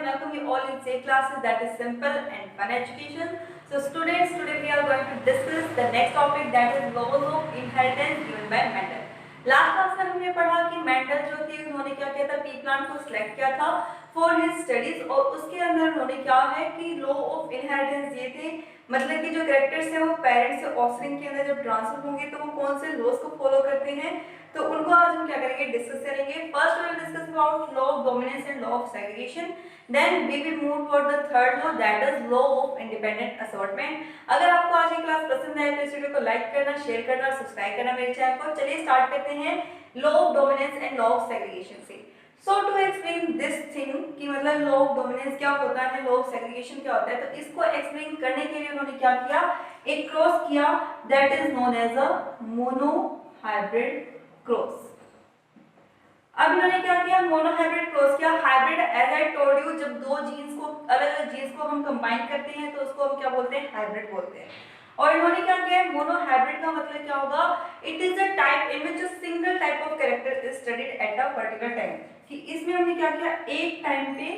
welcome you all in Say classes, that is simple and fun education. So students, today we are going to discuss the next topic, that is laws of inheritance given by Mendel. Last class में हमने पढ़ा कि Mendel जो थे उन्होंने क्या किया था, पी प्लांट को सिलेक्ट किया था फॉर हिज स्टडीज, और उसके अंदर उन्होंने क्या है कि लॉ ऑफ इनहेरिटेंस दिए थे, मतलब कि जो कैरेक्टर्स है वो पेरेंट्स से ऑफस्प्रिंग के अंदर जब ट्रांसफर होंगे तो वो कौन से लॉज को फॉलो करते हैं, तो उनको आज हम क्या करेंगे, डिस्कस करेंगे. First we will discuss about law of dominance and law of segregation, then we will move toward the third law, that is law of independent assortment. अगर आपको आज की क्लास पसंद आए तो इस वीडियो को लाइक करना, शेयर करना और सब्सक्राइब करना मेरे चैनल को. चलिए स्टार्ट करते हैं law of dominance and law of segregation से. सो टू एक्सप्लेन दिस थिंग कि मतलब लॉ ऑफ डोमिनेंस क्या होता है, लॉ ऑफ सेग्रीगेशन क्या होता है, तो इसको एक्सप्लेन करने के लिए उन्होंने क्या किया, एक क्रॉस किया, that is known as a monohybrid cross. अब इन्होंने क्या किया, मोनोहाइब्रिड क्रॉस किया. Hybrid as I told you, जब दो जीन्स को अलग अलग जीन्स को हम कंबाइन करते हैं तो उसको हम क्या बोलते हैं, हाइब्रिड बोलते हैं. और इन्होंने क्या किया, मोनोहाइब्रिड का मतलब क्या होगा, it is a type in which a single type of character is studied at a particular time. कि इसमें हमने क्या किया, एक टाइम पे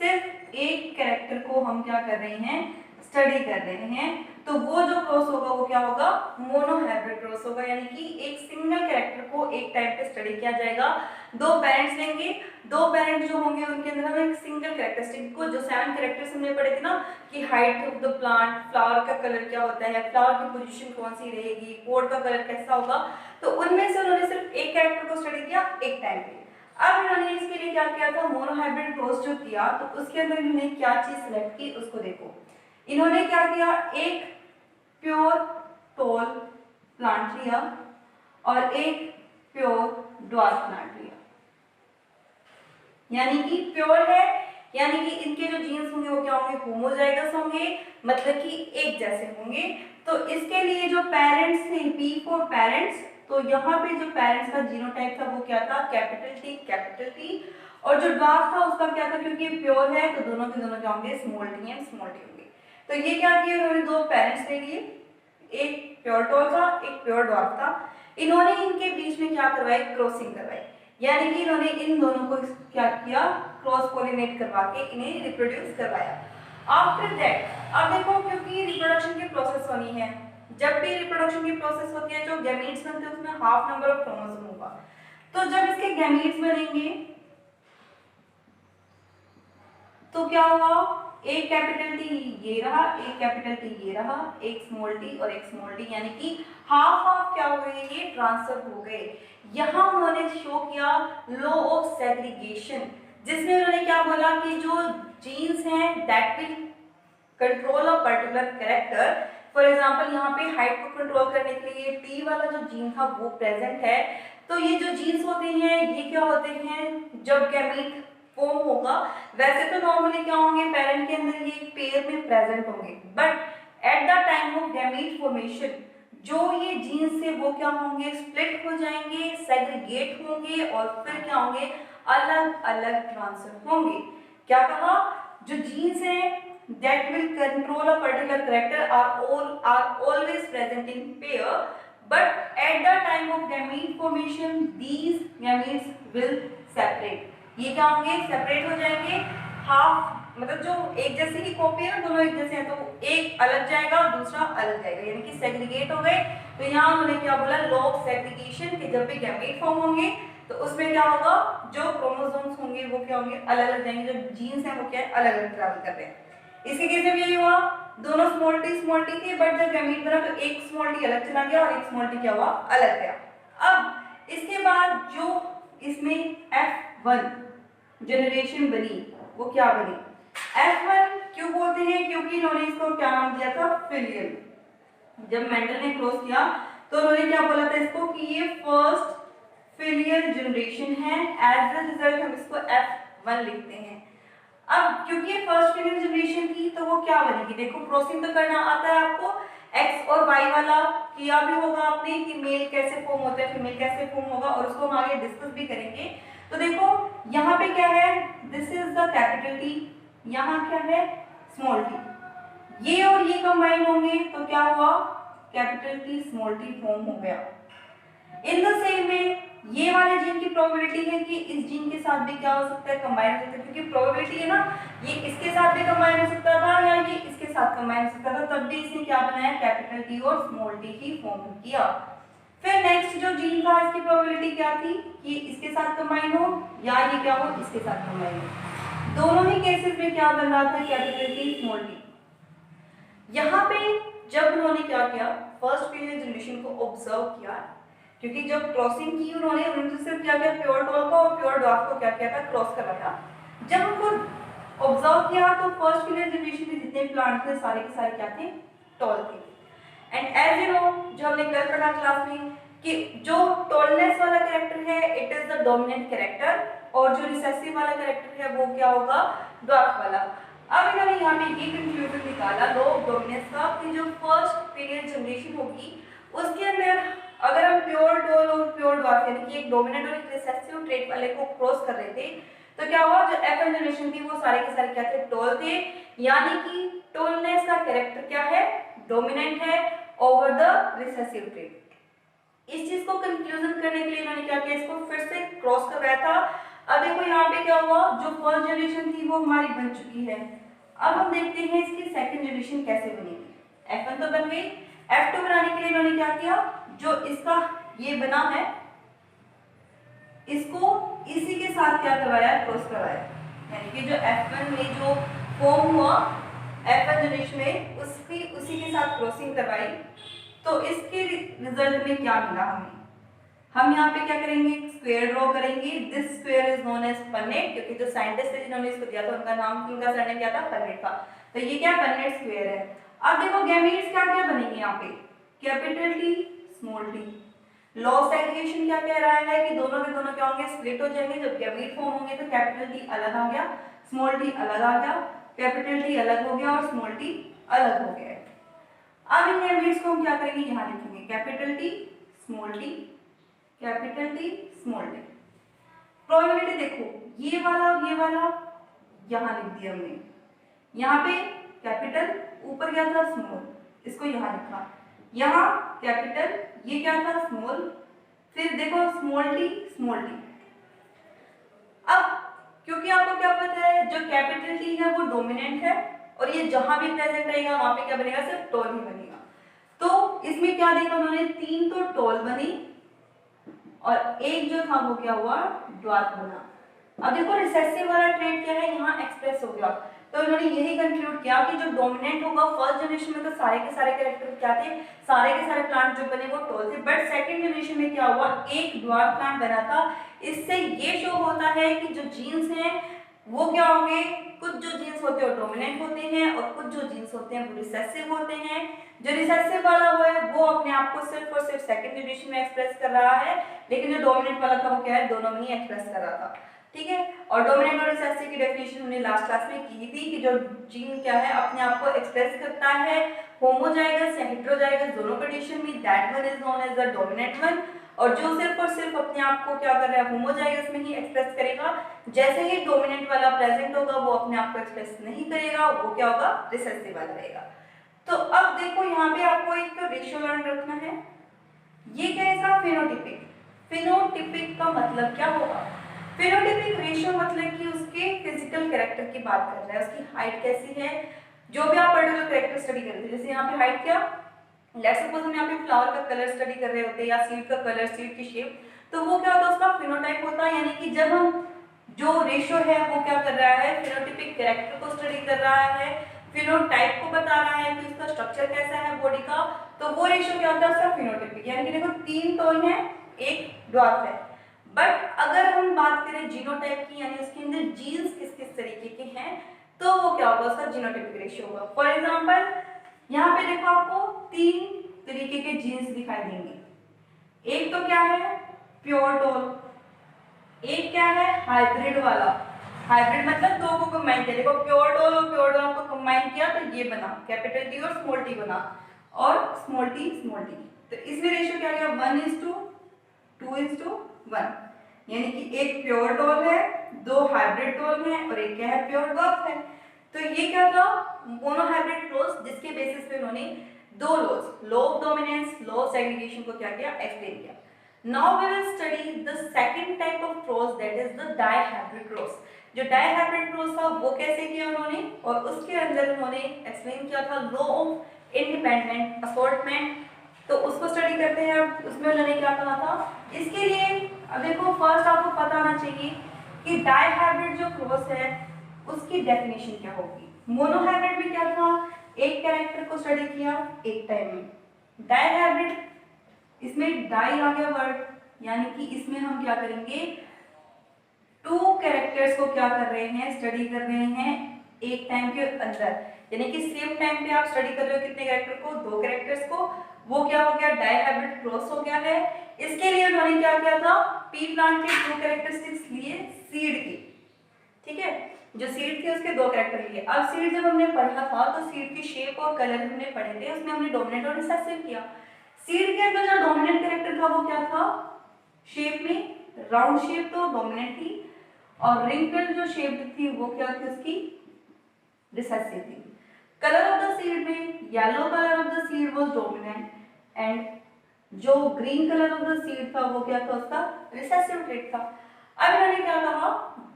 सिर्फ एक कैरेक्टर को हम क्या कर रहे हैं, स्टडी कर रहे हैं. तो वो जो क्रॉस होगा वो क्या होगा, मोनोहाइब्रिड क्रॉस होगा, यानी कि एक सिंगल कैरेक्टर को एक टाइम पे स्टडी किया जाएगा. दो पेरेंट्स लेंगे, दो पेरेंट्स जो होंगे उनके अंदर हम एक सिंगल कैरेक्टरिस्टिक को, जो 7 कैरेक्टर्स हमने पढ़े थे ना, कि height of the plant, flower का कलर क्या होता है, फ्लावर की पोजीशन कौन सी रहेगी, पोट का कलर कैसा होगा, तो उनमें से उन्होंने सिर्फ एक कैरेक्टर को स्टडी किया एक टाइम पे. अब इन्होंने इसके लिए क्या किया था, मोनोहाइब्रिड क्रॉस जो किया तो उसके अंदर इन्होंने क्या चीज सिलेक्ट की उसको देखो. इन्होंने क्या किया, एक प्योर टॉल प्लांट लिया और एक प्योर ड्वार्फ प्लांट लिया. यानी कि प्योर है, यानी कि इनके जो जीन्स होंगे वो क्या होंगे, होमोजाइगस होंगे, मतलब कि एक जैसे होंगे. तो इसके लिए जो पेरेंट्स थे, पी फॉर पेरेंट्स, तो यहाँ पे जो पेरेंट्स का जीनोटाइप था वो क्या था, कैपिटल टी कैपिटल टी. और जो ड्वार्फ था उसका क्या था, क्योंकि प्योर है तो दोनों के दोनों क्या होंगे, small T and small T होंगे. तो ये क्या किया, उन्होंने दो पेरेंट्स ले लिए, एक प्योर टॉल था एक प्योर ड्वार्फ था. इन्होंने इनके बीच में क्या करवाई, क्रॉसिंग करवाई, यानी कि इन्होंने इन दोनों को क्या किया, क्रॉस पोलिनेट करवा के इन्हें रिप्रोड्यूस करवाया. आफ्टर दैट अब देखो, क्योंकि रिप्रोडक्शन की प्रोसेस होनी है, जब भी रिप्रोडक्शन की प्रोसेस होती है जो गैमीट्स बनते हैं उसमें हाफ नंबर ऑफ क्रोमोसोम होगा. तो जब इसके गैमीट्स बनेंगे तो क्या हुआ, एक कैपिटल टी ये रहा, एक कैपिटल टी ये रहा, एक स्मॉल टी और एक स्मॉल टी, यानी कि हाफ हाफ क्या हुए, ये ट्रांसफर हो गए. यहाँ उन्होंने शो किया लॉ ऑफ सेग्रीगेशन, जिसमें उन्होंने क्या बोला कि जो जीन्स हैं that will control a particular character. For example यहाँ पे हाइट को कंट्रोल करने के लिए टी वाला जो जीन था वो प्रेजेंट है. तो ये जो जीन्स होते हैं ये क्या होते हैं, जब गैमीट फॉर्म होगा, वैसे तो नॉर्मली क्या होंगे, पेरेंट के अंदर ये पेयर में प्रेजेंट होंगे, but at the time of gamete formation जो ये जीन्स है वो क्या होंगे, स्प्लिट हो जाएंगे, सेग्रीगेट होंगे और फिर क्या होंगे, अलग अलग ट्रांसफर होंगे. क्या कहा, जो जीन्स है that will control a particular character are always present in pair, but at the time of gamete formation these gametes will separate. ये क्या होंगे, सेपरेट हो जाएंगे. हाफ मतलब जो एक जैसे की कॉपी है ना, दोनों एक जैसे हैं, तो एक अलग जाएगा और दूसरा अलग जाएगा, यानी कि सेग्रीगेट हो गए. तो यहाँ उन्होंने क्या बोला, लॉ ऑफ सेग्रीगेशन, कि जब भी गैमेट फॉर्म होंगे तो उसमें क्या होगा, जो क्रोमोसोम्स होंगे वो क्या होंगे, अलग अलग जाएंगे, जो जीन्स हैं वो क्या है, अलग अलग ट्रैवल कर रहे हैं. इसके केस में भी यही हुआ, दोनों स्मॉल टी थे, बट जब गैमीट बना तो एक स्मॉल टी अलग चला गया और एक स्मॉल टी क्या हुआ, अलग गया. अब इसके बाद जो इसमें F1 जनरेशन बनी वो क्या बनी, F1 क्यों बोलते हैं, क्योंकि इन्होंने इसको क्या नाम दिया था, फिलियल. जब मेंडल ने क्रॉस किया तो उन्होंने क्या बोला था इसको, कि ये फर्स्ट फिलियल जनरेशन है. एज अ रिजल्ट हम इसको F1 लिखते हैं. अब क्योंकि फर्स्ट फिलियल जनरेशन की तो वो क्या बनेगी, देखो क्रॉसिंग तो करना आता है आपको, एक्स और वाई वाला किया भी होगा आपने, कि मेल कैसे फॉर्म होता है, फीमेल कैसे फॉर्म होगा, और उसको हम आगे डिस्कस भी करेंगे. तो देखो यहाँ पे क्या है, this is the capital T, यहाँ क्या है, स्मॉल टी. ये और ये कंबाइन होंगे तो क्या हुआ, capital T small T form हो गया. इन द सेम वे ये वाले जीन की प्रोबेबिलिटी है कि इस जीन के साथ साथ भी क्या हो सकता है, कंबाइन हो सकता है, क्योंकि प्रोबेबिलिटी है ना, ये इसके साथ भी कंबाइन हो सकता था या ये इसके साथ कंबाइन हो सकता था, तब भी इसने क्या बनाया, कैपिटल टी और स्मॉल टी ही फॉर्म किया। फिर नेक्स्ट जो जीन था इसकी प्रोबेबिलिटी क्या थी कि इसके साथ कंबाइन हो या ये क्या हो, इसके साथ कंबाइन हो। दोनों ही केसेस में क्या बन रहा था, कैपिटल टी स्मॉल टी। यहाँ पे जब उन्होंने क्या किया, फर्स्ट पीरियड जनरेशन को ऑब्जर्व किया, क्योंकि जब क्रॉसिंग की उन्होंने तो सिर्फ क्या किया, प्योर डॉल को और प्योर डॉफ को क्या किया था, क्रॉस कराया। जब उनको ऑब्जर्व किया तो फर्स्ट पीरियड जनरेशन के जितने प्लांट थे सारे के सारे क्या थे, टॉल थे। एंड एज यू नो, जो हमने कल पढ़ा क्लास में कि जो टॉलनेस वाला कैरेक्टर है it is the dominant character, और जो रिसेसिव वाला कैरेक्टर है वो क्या होगा, ड्वार्फ वाला। अब इन्होंने यहाँ पे ये कंक्लूजन निकाला लो डोमिनेंस का कि जो फर्स्ट पीरियड जनरेशन होगी उसके अंदर अगर हम प्योर टॉल और प्योर ड्वार्फ यानी कि एक डोमिनेंट और एक रिसेसिव ट्रेट वाले को क्रॉस कर रहे थे, तो क्या हुआ, जो एफ1 जनरेशन थी वो सारे के सारे क्या थे, टॉल थे, यानी कि टॉलनेस का कैरेक्टर क्या है, डोमिनेंट है ओवर द रिसेसिव ट्रेट। इस चीज को कंक्लूजन करने के लिए इन्होंने क्या किया, इसको फिर से क्रॉस करवाया था। अब देखो यहाँ पे क्या हुआ, जो फर्स्ट जनरेशन थी वो हमारी बन चुकी है। अब हम देखते हैं इसकी सेकंड जनरेशन कैसे बनेगी। F1 तो बन गई, F2 बनाने के लिए इन्होंने क्या किया, जो इसका ये बना है इसको इसी के साथ क्या करवाया, क्रॉस करवाया, यानी कि जो F1 में जो फॉर्म हुआ F1 जनरेशन में उसकी उसी के साथ क्रॉसिंग करवाई। तो इसके रिजल्ट में क्या मिला हमें, हम यहाँ पे क्या करेंगे, स्क्वायर ड्रॉ करेंगे। This square is known as Punnett, क्योंकि जो साइंटिस्ट थे जिन्होंने इसको दिया था उनका नाम, उनका सरनेम क्या था, पन्नेट था। तो ये क्या पन्नेट स्क्वायर है। अब देखो गैमीट्स क्या क्या बनेंगे यहाँ पे, capital T small T. Law segregation क्या कह रहा है कि दोनों के दोनों क्या होंगे, स्प्लिट हो जाएंगे। जब गैमीट फॉर्म होंगे तो कैपिटल टी अलग आ गया, स्मॉल टी अलग आ गया, कैपिटल टी अलग हो गया और स्मॉल टी अलग हो गया। अब इन गैमीट्स को हम क्या करेंगे, यहाँ लिखेंगे capital T small T, capital T small T. Probability देखो, ये वाला और ये वाला यहाँ लिख दिया हमने, यहाँ पे कैपिटल, ऊपर क्या था स्मॉल, इसको यहाँ लिखा, यहाँ कैपिटल, ये क्या था स्मॉल, फिर देखो स्मॉल टी स्मॉल टी। अब क्योंकि आपको क्या पता है जो कैपिटल टी है वो डोमिनेंट है और ये जहां भी प्रेजेंट रहेगा वहां पे क्या बनेगा, सिर्फ टॉल ही बनेगा। तो इसमें क्या देखा उन्होंने, 3 तो टॉल बनी और एक जो था वो क्या हुआ, ड्वार्फ बना। अब देखो रिसेसिव वाला ट्रेट क्या है, यहाँ एक्सप्रेस हो गया। तो इन्होंने यही कंक्लूड किया कि जो डोमिनेंट होगा फर्स्ट जनरेशन में तो सारे के सारे कैरेक्टर क्या थे, सारे के सारे प्लांट जो बने वो टॉल थे, बट सेकंड जनरेशन में क्या हुआ, एक ड्वार्फ प्लांट बना था। इससे ये शो होता है कि जो जीन्स हैं वो क्या होंगे, कुछ जो जीन्स होते हैं वो डोमिनेंट होते हैं और कुछ जो जीन्स होते हैं वो रिसेसिव होते हैं। जो रिसेसिव वाला वो अपने आप को सिर्फ और सिर्फ सेकंड जनरेशन में एक्सप्रेस कर रहा है, लेकिन जो डोमिनेंट वाला था वो क्या है, दोनों में ही एक्सप्रेस कर रहा था। ठीक है, और डोमिनेंट और रिसेसिव की डेफिनेशन हमने लास्ट क्लास में की थी कि जो जीन क्या है अपने आप को एक्सप्रेस करता है होमोजाइगस या हेटेरोजाइगस दोनों कंडीशन में, that one is known as the dominant one. और जो सिर्फ और सिर्फ अपने आप को क्या कर रहा है, होमोजाइगस में ही एक्सप्रेस करेगा, जैसे ही डोमिनेंट वाला प्रेजेंट होगा वो अपने आप को एक्सप्रेस नहीं करेगा, वो क्या होगा, रिसेसिव वाला रहेगा। तो अब देखो यहाँ पे आपको एक तो रेशियो लर्न रखना है। ये क्या है इसका, फेनोटिपिक। फेनोटिपिक का मतलब क्या होगा, फेनोटिपिक रेशियो मतलब कि उसके फिजिकल कैरेक्टर की बात कर रहा है, उसकी हाइट कैसी है, जो भी आप पर्टिकुलर कैरेक्टर स्टडी कर रहे थे। जैसे यहाँ पे हाइट क्या, लेट्स सपोज हम यहाँ पे फ्लावर का कलर स्टडी कर रहे होते हैं या सीड का कलर, सीड की शेप, तो वो क्या होता है, उसका फिनोटाइप होता है। यानी कि जब हम जो रेशियो है वो क्या कर रहा है, फिनोटिपिक कैरेक्टर को स्टडी कर रहा है, फिनोटाइप को बता रहा है कि उसका स्ट्रक्चर कैसा है बॉडी का, तो वो रेशियो क्या होता है उसका फिनोटिपिक। यानी कि देखो 3 टॉल है, एक ड्वार्फ है। बट अगर हम बात करें जीनोटाइप की, यानी उसके अंदर जीन्स किस किस तरीके के हैं, तो वो क्या होगा, उसका जीनोटाइपिक रेशियो होगा। फॉर एग्जांपल यहाँ पे देखो आपको 3 तरीके के जीन्स दिखाई देंगे। एक तो क्या है प्योर टॉल, एक क्या है हाइब्रिड वाला। हाइब्रिड मतलब दो को कंबाइन किया, देखो प्योर टॉल और प्योर डॉल को कंबाइन किया तो ये बना कैपिटल टी और स्मॉल टी बना, और स्मॉल टी स्मॉल टी। तो इसमें रेशियो क्या गया, 1:2:1, यानी कि एक प्योर टॉल है, 2 हाइब्रिड टॉल है और एक क्या है, प्योर ड्वार्फ है। तो ये क्या था, मोनो हाइब्रिड क्लोज, जिसके बेसिस पे उन्होंने 2 laws, law of dominance, law of segregation को क्या किया, एक्सप्लेन किया। Now we will study the second type of cross, that is the dihybrid cross. जो डायहाइब्रिड क्रॉस था वो कैसे किया उन्होंने, और उसके अंदर उन्होंने एक्सप्लेन किया था लॉ ऑफ इंडिपेंडेंट असॉर्टमेंट। तो उसको स्टडी करते हैं। अब उसमें उन्होंने क्या कहा था, इसके लिए अब देखो फर्स्ट आपको पता होना चाहिए कि डायहाइब्रिड जो क्रॉस है उसकी डेफिनेशन क्या होगी। मोनोहाइब्रिड में क्या था, एक कैरेक्टर को स्टडी किया एक टाइम में। डायहाइब्रिड, इसमें डाई आ गया वर्ड, यानी कि इसमें हम क्या करेंगे, टू कैरेक्टर्स को क्या कर रहे हैं, स्टडी कर रहे हैं एक टाइम के अंदर। यानी कि सेम टाइम पे आप स्टडी कर रहे हो कितने कैरेक्टर को, दो कैरेक्टर्स को। वो क्या हो गया, डायहाइब्रिड क्रॉस हो गया है। इसके लिए उन्होंने क्या किया था, पी प्लांट के दो कैरेक्टरिस्टिक्स लिए सीड की, ठीक है, जो सीड थे उसके दो कैरेक्टर लिए। अब सीड जब हमने पढ़ा था तो सीड की शेप और कलर हमने पढ़े थे, उसमें हमने डोमिनेंट और रिसेसिव किया। सीड के अंदर जो डोमिनेंट कैरेक्टर था वो क्या था, शेप में राउंड शेप तो डोमिनेंट थी, और रिंकल जो शेप थी वो क्या थी उसकी, रिसेसिव थी। कलर ऑफ द सीड में yellow colour of the seed was dominant, and जो green colour of the seed था वो क्या था, उसका रिसेसिव ट्रेट था। अब इन्होंने क्या कहा,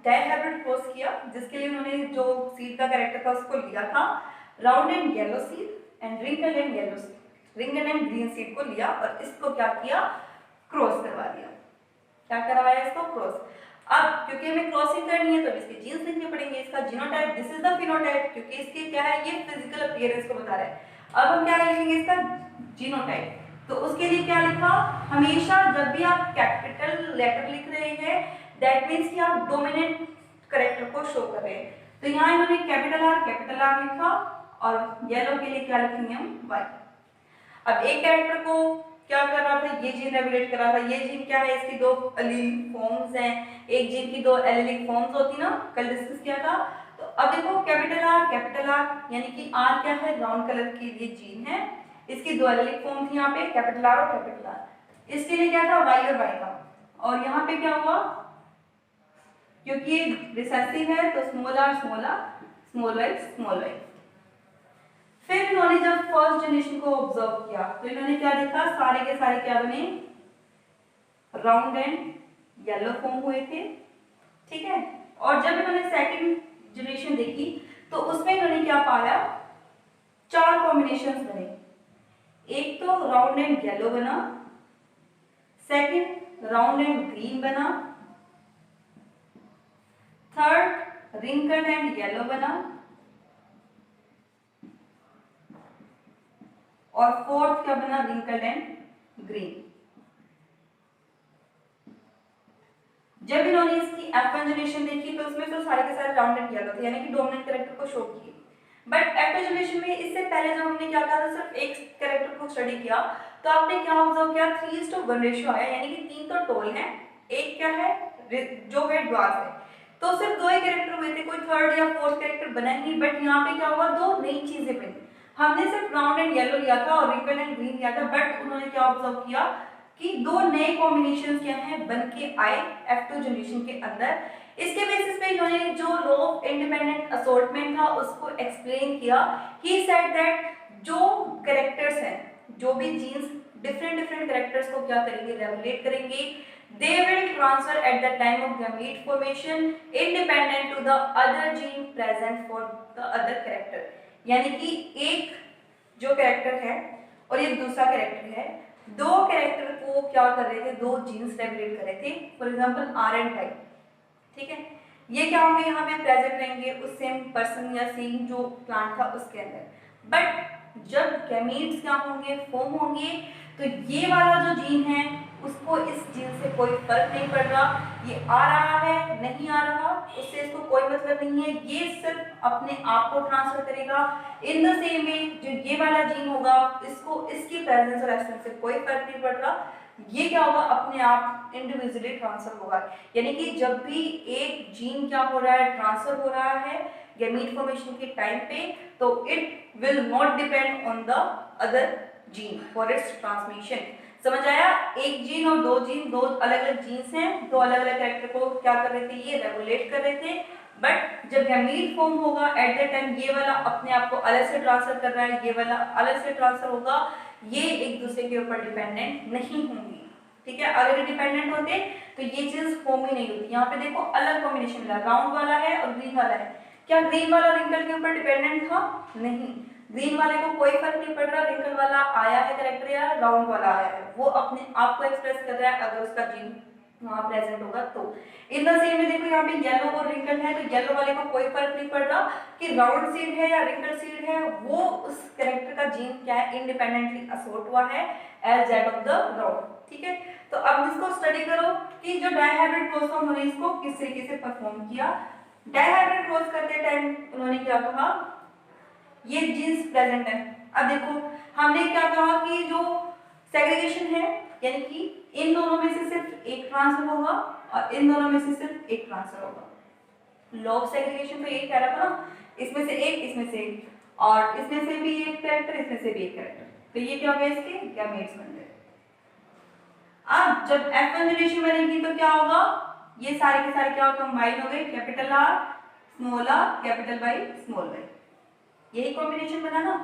डायहाइब्रिड क्रॉस किया, जिसके लिए उन्होंने जो सीड का कैरेक्टर था उसको लिया था round and yellow seed and wrinkle and yellow seed, wrinkle and green seed को लिया और इसको क्या किया, क्रॉस करवा दिया। क्या करवाया इसको, क्रॉस। अब क्योंकि हमें क्रॉसिंग करनी है तो इसके जीन्स लिखने पड़ेंगे, इसका genotype, this is the phenotype, क्योंकि इसके क्या है, ये फिजिकल अपीयरेंस को बता रहा है। अब हम क्या लिखेंगे, इसका जीनोटाइप। तो उसके लिए क्या लिखा, हमेशा जब भी आप कैपिटल लेटर लिख रहे हैं दैट मींस कि आप डोमिनेंट कैरेक्टर को शो कर रहे हैं। तो यहाँ इन्होंने कैपिटल आर लिखा, और येलो के लिए क्या लिखेंगे हम, वाई। अब एक कैरेक्टर को क्या कर रहा था, ये जीन रेगुलेट कर रहा था। ये जीन क्या है, इसकी दो एलीलिक फॉर्म्स हैं, एक जीन की दो एलीलिक फॉर्म्स होती ना, कल डिस्कस किया था। तो अब देखो कैपिटल आर यानी कि आर क्या है, राउंड कलर की ये जीन है, इसकी दो एलीलिक फॉर्म थी यहाँ पे, कैपिटल आर और कैपिटल आर। इसके लिए क्या था, वाई और वाई था। और यहाँ पे क्या हुआ, क्योंकि ये रिसेसिव है तो स्मॉल आर स्मॉल वाई। फिर इन्होंने जब फर्स्ट जनरेशन को ऑब्जर्व किया तो इन्होंने क्या देखा, सारे के सारे क्या बने, राउंड एंड येलो फॉर्म हुए थे, ठीक है। और जब इन्होंने सेकंड जनरेशन देखी तो उसमें इन्होंने क्या पाया, चार कॉम्बिनेशंस बने। एक तो राउंड एंड येलो बना, सेकंड राउंड एंड ग्रीन बना, थर्ड रिंकल्ड एंड येलो बना, और फोर्थ क्या बना, रिंकल्ड एंड ग्रीन। जब इन्होंने इसकी F1 जनरेशन देखी तो उसमें तो सारे के सारे राउंड एंड येलो थे, यानी कि डोमिनेंट कैरेक्टर को शो किए। बट F2 जनरेशन में इससे पहले जब हमने क्या कहा था, सिर्फ एक कैरेक्टर को स्टडी किया तो आपने क्या ऑब्जर्व किया, 3:1 रेशियो आया, यानी कि 3 तो टोल है, एक क्या है, जो है ड्वार्फ है। तो सिर्फ दो ही कैरेक्टर हुए थे, कोई थर्ड या फोर्थ कैरेक्टर बना ही नहीं। बट यहाँ पे क्या हुआ, दो नई चीजें बनी। हमने सिर्फ राउंड एंड येलो लिया था और रिंकल एंड ग्रीन लिया था, बट उन्होंने क्या ऑब्जर्व किया कि दो नए कॉम्बिनेशंस क्या हैं बन के आए F2 जनरेशन के अंदर। इसके बेसिस पे इन्होंने जो लॉ ऑफ इंडिपेंडेंट असॉर्टमेंट था उसको एक्सप्लेन किया। ही सेड दैट जो कैरेक्टर्स हैं, जो भी जीन्स डिफरेंट कैरेक्टर्स को क्या करेंगे, रेगुलेट करेंगे, they will transfer at the time of gamete formation independent to the other gene present for the other character। यानी कि एक जो कैरेक्टर है और ये दूसरा कैरेक्टर है, दो कैरेक्टर को क्या कर रहे थे, दो जीन्स रेगुलेट कर रहे थे। For example R and Y, ठीक है, ये क्या होंगे, यहाँ पे प्रेजेंट रहेंगे उस सेम पर्सन या सेम जो प्लांट था उसके अंदर। बट जब गैमीट्स क्या होंगे, फॉर्म होंगे, तो ये वाला जो जीन है उसको इस जीन से कोई फर्क नहीं पड़ रहा, ये आ रहा है नहीं आ रहा उससे इसको कोई मतलब नहीं है, ये सिर्फ अपने आप को ट्रांसफर करेगा। इन द सेम वे जो ये वाला जीन होगा इसको इसकी प्रेजेंस और एब्सेंस से कोई फर्क नहीं पड़ रहा, ये क्या होगा, अपने आप इंडिविजुअली ट्रांसफर होगा। यानी कि जब भी एक जीन क्या हो रहा है, ट्रांसफर हो रहा है गैमीट फॉर्मेशन के टाइम पे, तो it will not depend on the other gene for its transmission. समझ आया, एक जीन और दो जीन, दो अलग अलग जीन्स हैं, दो अलग अलग कैरेक्टर को क्या कर रहे थे, ये रेगुलेट कर रहे थे। बट जब गैमीट फॉर्म होगा एट द टाइम ये वाला अपने आप को अलग से ट्रांसफर कर रहा है, ये वाला अलग से ट्रांसफर होगा, ये एक दूसरे के ऊपर डिपेंडेंट नहीं होंगे। ठीक है। अगर डिपेंडेंट होते तो ये चीज फॉर्म ही नहीं होती। यहाँ पे देखो अलग कॉम्बिनेशन मिला, राउंड वाला है और ग्रीन वाला है। क्या ग्रीन वाला रिंकल के ऊपर डिपेंडेंट था? नहीं, ग्रीन वाले को कोई फर्क नहीं पड़ रहा रिंकल वाला आया है कैरेक्टर या राउंड वाला आया है, वो अपने आप को एक्सप्रेस कर रहा है अगर उसका जीन वहां प्रेजेंट होगा तो। इन द सेम में देखो यहाँ पे येलो और रिंकल है, तो येलो वाले को कोई फर्क नहीं पड़ रहा कि राउंड सीड है या रिंकल सीड है, वो उस कैरेक्टर का जीन क्या है इंडिपेंडेंटली असोर्ट हुआ है as that of the round. ठीक है, तो अब इसको स्टडी करो कि जो डायहाइब्रिड क्रॉस था उन्होंने इसको किस तरीके से परफॉर्म किया। डायहाइब्रिड क्रॉस करते टाइम उन्होंने क्या कहा, ये जीन्स प्रेजेंट है। अब देखो हमने क्या कहा कि जो सेग्रीगेशन है यानी कि इन दोनों में से सिर्फ एक ट्रांसफर होगा और इन दोनों में से सिर्फ एक ट्रांसफर होगा। लॉ ऑफ सेग्रीगेशन तो यही कह रहा था ना, इसमें से एक, इसमें से एक, और इसमें से भी एक कैरेक्टर, इसमें से भी एक कैरेक्टर, तो ये क्या हो गया, इसके गैमेट्स बन गए। अब जब F1 जनरेशन बनेगी तो क्या होगा, ये सारे के सारे क्या कंबाइन हो गए, capital R small r capital Y small y, यही कॉम्बिनेशन बना ना।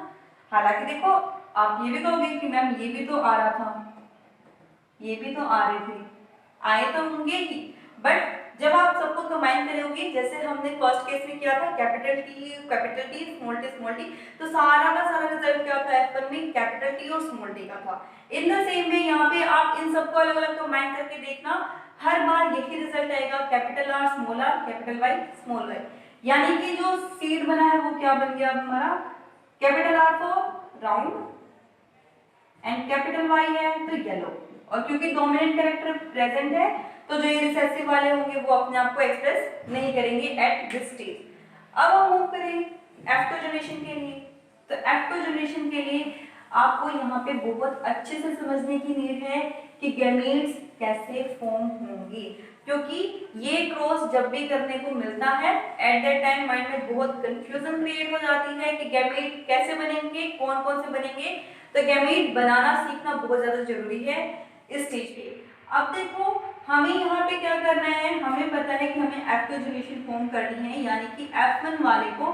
हालांकि देखो आप ये भी कहोगे कि मैम ये भी तो आ रहा था, ये भी तो आ रहे थे, आए तो होंगे ही, बट जब आप सबको कंबाइन करोगे जैसे हमने फर्स्ट केस में किया था कैपिटल टी स्मॉल टी, तो सारा का सारा रिजल्ट क्या था F1 में कैपिटल टी और स्मॉल टी का था। इन द सेम वे यहाँ पे आप इन सबको अलग अलग कंबाइन करके देखना, हर बार यही रिजल्ट आएगा, capital R small r capital Y small y, यानी कि जो सीड बना है वो क्या बन गया हमारा, capital R for round and capital Y है तो येलो, और क्योंकि डोमिनेंट कैरेक्टर प्रेजेंट है तो जो ये रिसेसिव वाले होंगे वो अपने आप को एक्सप्रेस नहीं करेंगे एट दिस स्टेज। अब हम मूव करें F2 जनरेशन के लिए, तो F2 जनरेशन के लिए आपको यहाँ पे बहुत अच्छे से समझने की नीड है कि गैमीट्स कैसे फॉर्म होंगे, क्योंकि ये क्रॉस जब भी करने को मिलता है एट दैट टाइम माइंड में बहुत कंफ्यूजन क्रिएट हो जाती है कि गैमीट कैसे बनेंगे, कौन कौन से बनेंगे। तो गैमीट बनाना सीखना बहुत ज्यादा जरूरी है इस स्टेज पे। अब देखो हमें यहाँ पे क्या करना है, हमें पता है कि हमें F2 जनरेशन फॉर्म करनी है, यानी कि F1 वाले को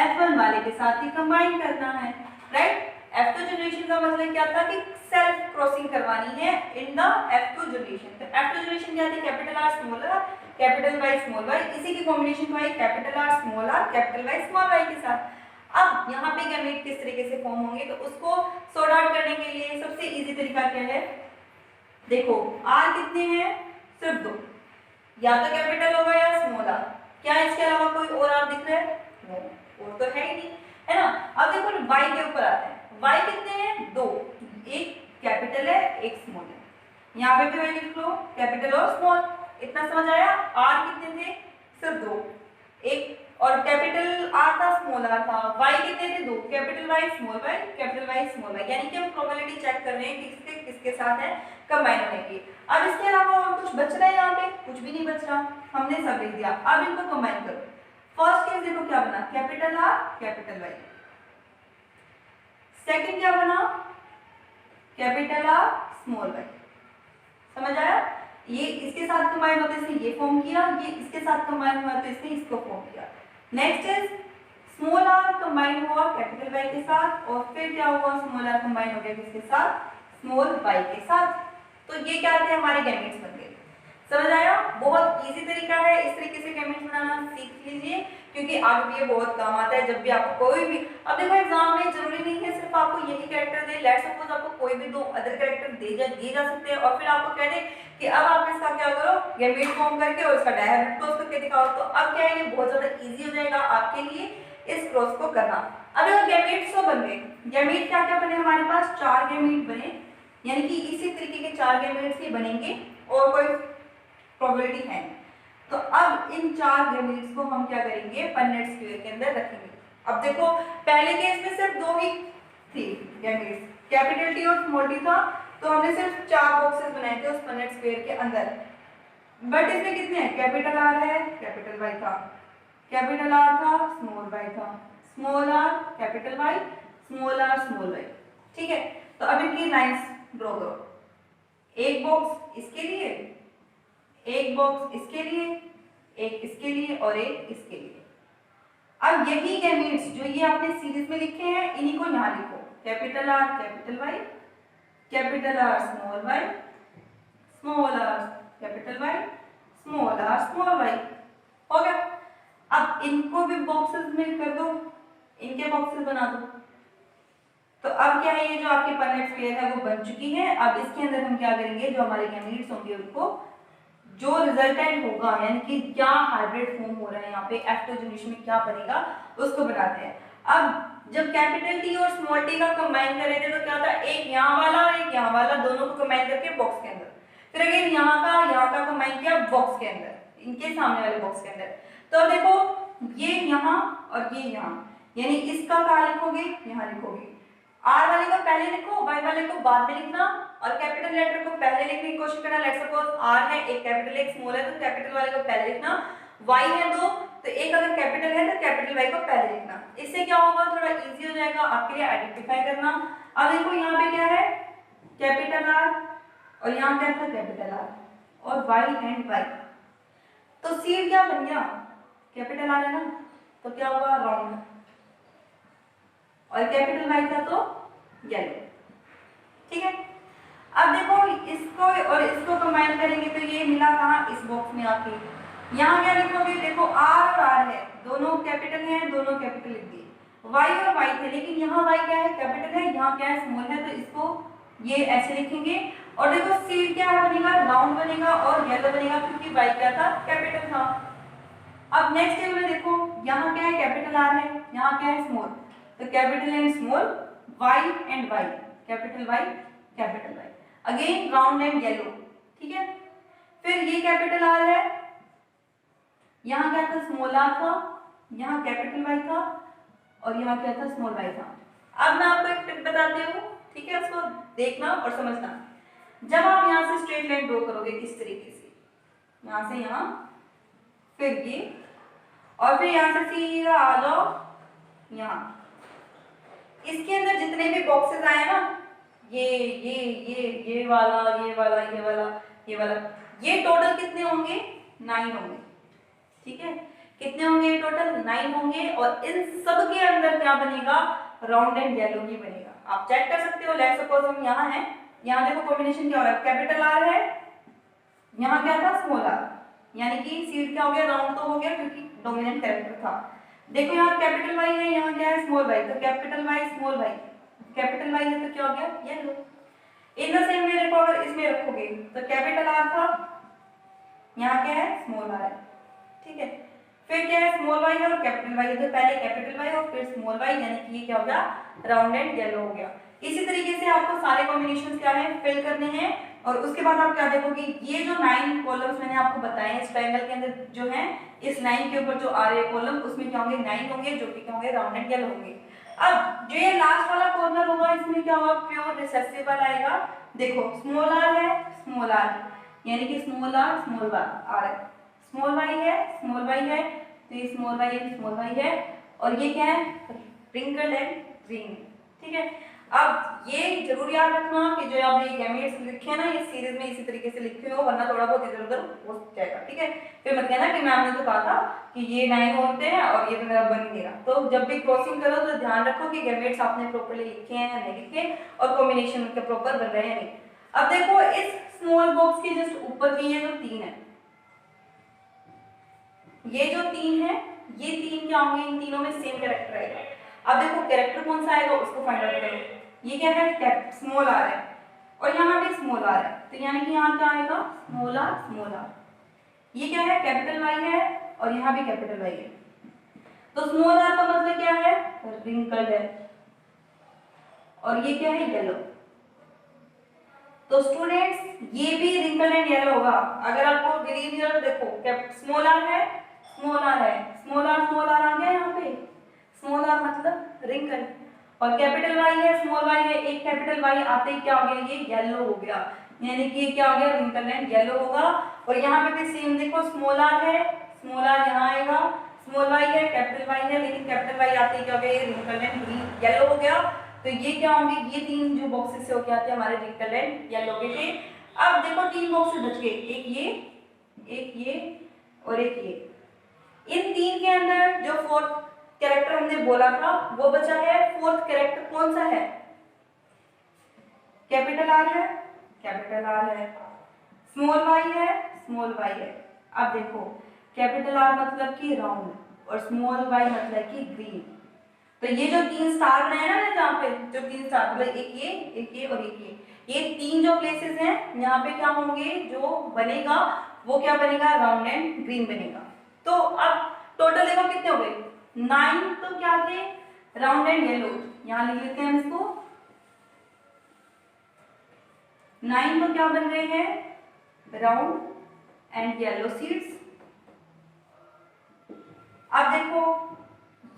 F1 वाले के साथ ही कंबाइन करना है, राइट। F2 जनरेशन का मतलब क्या था कि सेल्फ क्रॉसिंग करवानी है इन द F2 जनरेशन। तो F2 जनरेशन क्या थी, capital R small r capital Y small y, इसी की कॉम्बिनेशन हुआ capital R small r capital Y small y के साथ। अब यहाँ पे गैमेट किस तरीके से फॉर्म होंगे, तो उसको सॉर्ट आउट करने के लिए सबसे इजी तरीका क्या है, देखो R कितने हैं, सिर्फ दो, या तो कैपिटल होगा या स्मॉल r, क्या इसके अलावा कोई और R दिख रहा है, नो, और तो है ही नहीं, है ना। अब देखो Y के ऊपर आते हैं, Y कितने हैं, दो, एक कैपिटल है एक स्मॉल है, यहाँ पे भी वही लिख लो कैपिटल और स्मॉल, इतना समझ आया। R कितने थे, सिर्फ दो, एक और कैपिटल R था स्मॉल r था, Y कितने थे, दो, capital Y small y capital Y small y, यानी कि हम प्रोबेबिलिटी चेक कर रहे हैं कि किसके किसके साथ है कंबाइन होने की। अब इसके अलावा और कुछ बच रहा है, यहाँ पे कुछ भी नहीं बच रहा, हमने सब लिख दिया। अब इनको कंबाइन करो, फर्स्ट केस देखो क्या बना, capital R capital Y, second क्या बना, कैपिटल R स्मॉल y, समझ आया। ये इसके साथ कंबाइन होते इसने ये फॉर्म किया, ये इसके साथ कंबाइन हुआ तो इसने इसको फॉर्म किया। Next is small r combine हुआ कैपिटल Y के साथ, और फिर क्या हुआ, स्मॉल r कंबाइन हो गया किसके साथ, स्मॉल y के साथ, तो ये क्या थे, हमारे गैमेट्स बन गए। समझ आया, बहुत इजी तरीका है, इस तरीके से गैमेट्स बनाना सीख लीजिए, क्योंकि आगे भी ये बहुत काम आता है जब भी आपको कोई भी, अब देखो एग्जाम में जरूरी नहीं है सिर्फ आपको यही कैरेक्टर दे, लेट्स सपोज आपको कोई भी दो अदर कैरेक्टर दिए जा सकते हैं और फिर आपको कह दे कि अब आप इसका क्या करो, गैमेट फॉर्म करके और इसका डायहाइब्रिड क्रॉस करके दिखाओ, तो अब क्या है, ये बहुत ज्यादा इजी हो जाएगा आपके लिए इस क्रॉस को करना। अब देखो गैमेट्स तो बन गए, गैमेट क्या क्या बने हमारे पास, चार गैमेट बने, यानी कि इसी तरीके के चार गैमेट्स ही बनेंगे और कोई प्रोबेबिलिटी है। तो अब इन चार गैमेट्स को हम क्या करेंगे, पन्नेट स्क्वायर के अंदर रखेंगे। अब देखो पहले केस में सिर्फ दो ही थी गैमेट्स, कैपिटल टी और स्मॉल टी था, तो हमने सिर्फ चार बॉक्सेस बनाए थे उस पन्नेट स्क्वायर के अंदर, बट इसमें कितने हैं, कैपिटल R है कैपिटल Y था, कैपिटल R था स्मॉल y था, small r capital Y small r small y, ठीक है। तो अब इनकी लाइंस ड्रॉ करो, एक बॉक्स इसके लिए, एक बॉक्स इसके लिए, एक इसके लिए और एक इसके लिए। अब यही गैमेट्स जो ये आपने सीरीज में लिखे हैं इन्हीं को यहाँ लिखो, capital R capital Y capital R small y small R capital Y, small R small Y. हो गया। अब इनको भी बॉक्सेस में कर दो, इनके बॉक्सेस बना दो। तो अब क्या है, ये जो आपकी परनेट स्फीयर है वो बन चुकी है। अब इसके अंदर हम क्या करेंगे, जो हमारे गैमीट्स होंगे उनको, जो रिजल्टेंट होगा यानी कि क्या हाइब्रिड फॉर्म हो रहा है यहाँ पे F2 जनरेशन में क्या बनेगा उसको बनाते हैं। अब जब कैपिटल टी और स्मॉल टी का कंबाइन कर रहे थे तो क्या था, एक यहाँ वाला और एक यहाँ वाला दोनों को कंबाइन करके बॉक्स के अंदर, फिर अगेन यहाँ का कंबाइन किया बॉक्स के अंदर, इनके सामने वाले बॉक्स के अंदर। तो देखो ये यहाँ और ये यहाँ, यानी इसका क्या लिखोगे, यहाँ लिखोगे। आर वाले को पहले लिखो, वाई वाले को बाद में लिखना, और कैपिटल लेटर को पहले लिखने की कोशिश करना। लेट्स सपोज आर है, एक कैपिटल एक स्मॉल है, तो कैपिटल वाले को पहले लिखना। वाई है दो, तो एक अगर कैपिटल है तो कैपिटल वाई को पहले लिखना। इससे क्या होगा, थोड़ा इजी हो जाएगा आपके लिए आइडेंटिफाई करना। अब देखो यहाँ पे क्या है, कैपिटल आर, और यहाँ क्या था, कैपिटल आर, और वाई एंड वाई। तो सीड क्या बन गया, कैपिटल आर है ना, तो क्या हुआ, राउंड, और कैपिटल वाई था तो येलो। ठीक है। अब देखो इसको और इसको कंबाइन करेंगे तो ये मिला कहाँ, इस बॉक्स में आके। यहाँ क्या लिखोगे, देखो आर और आर है, दोनों कैपिटल हैं, दोनों कैपिटल लिख दिए। वाई और वाई थे, लेकिन यहाँ वाई क्या है, कैपिटल है, यहाँ क्या है, स्मॉल है, तो इसको ये ऐसे लिखेंगे। और देखो सीड क्या बनेगा, राउंड बनेगा और येलो बनेगा, क्योंकि वाई क्या था, कैपिटल था। अब नेक्स्ट टेबल में देखो, यहाँ क्या है, कैपिटल आर है, यहाँ क्या है, स्मॉल, तो capital and small, Y and Y, capital Y capital Y, again round and yellow. ठीक है। फिर ये कैपिटल आर है, यहाँ क्या था, स्मॉल आर था, यहाँ कैपिटल वाई था, और यहाँ क्या था, स्मॉल वाई था। अब मैं आपको एक टिप बताती हूँ, ठीक है, उसको देखना और समझना। जब आप यहाँ से स्ट्रेट लाइन ड्रॉ करोगे इस तरीके से, यहाँ से यहाँ, फिर ये, और फिर यहाँ से सीधा आ जाओ यहाँ। इसके अंदर जितने भी बॉक्सेस आए ना, ये वाला, ये वाला, ये वाला, ये वाला, ये टोटल कितने होंगे, 9 होंगे। ठीक है, कितने होंगे ये टोटल, 9 होंगे। और इन सब के अंदर क्या बनेगा, राउंड एंड येलो ही बनेगा। आप चेक कर सकते हो। लेट्स सपोज हम यहाँ हैं, यहाँ देखो कॉम्बिनेशन क्या हो रहा है, कैपिटल आर है, यहाँ क्या था, स्मॉल आर, यानी कि सीड क्या हो गया, राउंड तो हो गया क्योंकि डोमिनेंट कैरेक्टर था। देखो यहाँ कैपिटल वाई है, यहाँ क्या है, स्मॉल वाई, तो capital Y small Y, capital Y है तो क्या हो गया, yellow. In the same way देखो, अगर इसमें रखोगे तो कैपिटल आर था, यहाँ क्या है, स्मॉल आर है। ठीक है। फिर क्या है, स्मॉल वाई है और कैपिटल वाई है, तो पहले कैपिटल वाई और फिर स्मॉल वाई, यानी कि ये क्या हो गया, राउंड एंड येलो हो गया। इसी तरीके से आपको सारे कॉम्बिनेशंस क्या है, फिल करने हैं। और उसके बाद आप क्या देखोगे, ये जो 9 कॉलम्स मैंने आपको बताए हैं इस ट्रायंगल के अंदर जो है, इस लाइन के ऊपर जो आ रहे कॉलम, उसमें क्या होंगे, 9 होंगे, जो कि क्या होंगे, राउंड एंड येलो होंगे। अब जो ये लास्ट वाला कॉर्नर होगा, इसमें क्या होगा, प्योर रिसेसिव वाला आएगा। देखो स्मॉल आर है, स्मॉल आर, यानी कि स्मॉल आर स्मॉल आर है, स्मॉल वाई है, स्मॉल वाई है, तो ये स्मॉल वाई है, स्मॉल वाई है, और ये क्या है, रिंकल एंड ग्रीन। ठीक है। अब ये जरूर याद रखना कि जो आपने गैमेट्स लिखे हैं ना, ये सीरीज में इसी तरीके से लिखे हो, वरना थोड़ा बहुत इधर उधर हो जाएगा। ठीक है। फिर मत कहना कि मैम ने तो कहा था कि ये 9 होते हैं और ये तो मेरा बन नहीं रहा। तो जब भी क्रॉसिंग करो तो ध्यान रखो कि गैमेट्स आपने प्रॉपर्ली लिखे हैं या नहीं लिखे, और कॉम्बिनेशन उनके प्रॉपर बन रहे हैं नहीं। अब देखो इस स्मॉल बॉक्स के जस्ट ऊपर की ये जो 3 है, ये जो 3 है, ये 3 क्या होंगे, इन तीनों में सेम कैरेक्टर आएगा। अब देखो कैरेक्टर कौन सा आएगा उसको फाइंड आउट करो। ये क्या है, स्मॉल आर है, और यहाँ पे स्मॉल आर है, तो यानी कि यहाँ क्या आएगा, स्मॉल आर स्मॉल आर। ये क्या है, कैपिटल वाई है, और यहाँ भी कैपिटल वाई है, तो स्मॉल आर का मतलब क्या है, रिंकल्ड है, और ये क्या है, येलो। तो स्टूडेंट्स ये भी रिंकल एंड येलो होगा। अगर आपको ग्रीन येलो देखो, स्मॉल आर है, स्मॉल आर है, स्मॉल आर आ गया यहाँ पे, स्मॉल आर मतलब रिंकल, और कैपिटल वाई है, स्मॉल वाई है, एक कैपिटल वाई आते ही क्या हो गया, ये येलो हो गया, यानी कि ये क्या हो गया, रिंकल एंड येलो होगा। और यहाँ पे भी सेम देखो, स्मॉल आर है, स्मॉल आर यहाँ आएगा, स्मॉल वाई है, कैपिटल वाई है, लेकिन कैपिटल वाई आते ही क्या हो गया, ये रिंकल एंड ग्रीन येलो हो गया। तो ये क्या होंगे, ये 3 जो बॉक्सेस से होके आते हैं हमारे रिंकल एंड येलो के थे। अब देखो 3 बॉक्सेस बच गए, एक ये और एक ये। इन 3 के अंदर जो फोर्थ कैरेक्टर हमने बोला था वो बचा है। फोर्थ कैरेक्टर कौन सा है, कैपिटल आर है, कैपिटल आर है, स्मॉल वाई है, स्मॉल वाई है। अब देखो कैपिटल आर मतलब कि राउंड और स्मॉल वाई मतलब कि ग्रीन। तो ये जो 3 स्टार बने हैं ना जहाँ पे, जो 3 स्टार मतलब एक ये और एक ये 3 जो प्लेसेस हैं यहाँ पे क्या होंगे, जो बनेगा वो क्या बनेगा, राउंड एंड ग्रीन बनेगा। तो अब टोटल देखो कितने हो गए, 9 तो क्या थे, राउंड एंड येलो, यहाँ लिख लेते हैं हम इसको। 9 तो क्या बन रहे हैं, राउंड एंड येलो सीड्स। अब देखो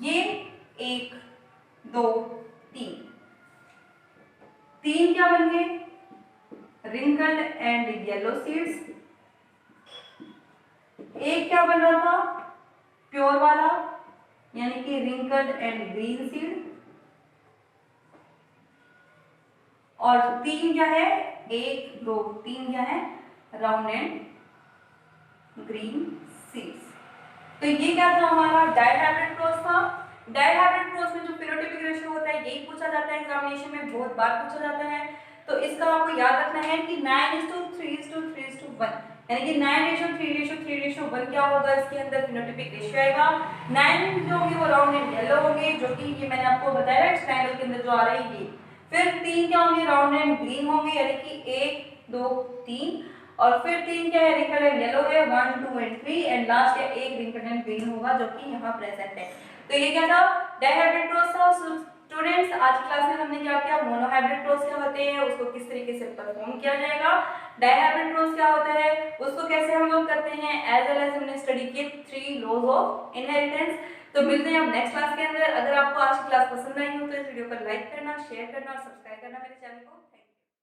ये 1 2 3 क्या बन गए, रिंकल्ड एंड येलो सीड्स। एक क्या बन रहा था, प्योर वाला यानी कि रिंकल्ड एंड ग्रीन सीड। और 3 क्या है, 1 2 3 क्या है, राउंड एंड ग्रीन सीड्स। तो ये क्या था हमारा डायहाइब्रिड क्रॉस था। डायहाइब्रिड क्रॉस में जो फेनोटाइपिक रेशियो होता है यही पूछा जाता है एग्जामिनेशन में, बहुत बार पूछा जाता है। तो इसका आपको याद रखना है कि 9:3:3:1 यानी कि 9:3:3:1 क्या होगा, इसके अंदर फेनोटाइपिक रेशियो आएगा। 9 जो होंगे वो राउंड एंड येलो होंगे, जो कि ये मैंने आपको बताया इस ट्रायंगल के अंदर जो आ रहा है ये। फिर 3 क्या होंगे, राउंड एंड ग्रीन होंगे यानी कि 1 2 3। और फिर 3 क्या है, रिंकल एंड येलो है 1 2 एंड 3। एंड लास्ट या एक रिंकल एंड ग्रीन होगा जो कि यहाँ प्रेजेंट है। तो ये क्या था, डायहाइब्रिड क्रॉस था। स्टूडेंट्स आज क्लास में हमने क्या किया, मोनोहाइब्रिड क्रॉस क्या होते हैं, उसको किस तरीके से परफॉर्म किया जाएगा, डायहाइब्रिड क्रॉस क्या होता है उसको कैसे हम लोग करते हैं, एज वेल एज हमने स्टडी किए 3 लॉज ऑफ इनहेरिटेंस। तो मिलते हैं अब नेक्स्ट क्लास के अंदर। अगर आपको आज की क्लास पसंद आई हो तो इस वीडियो को लाइक करना, शेयर करना और सब्सक्राइब करना मेरे चैनल को।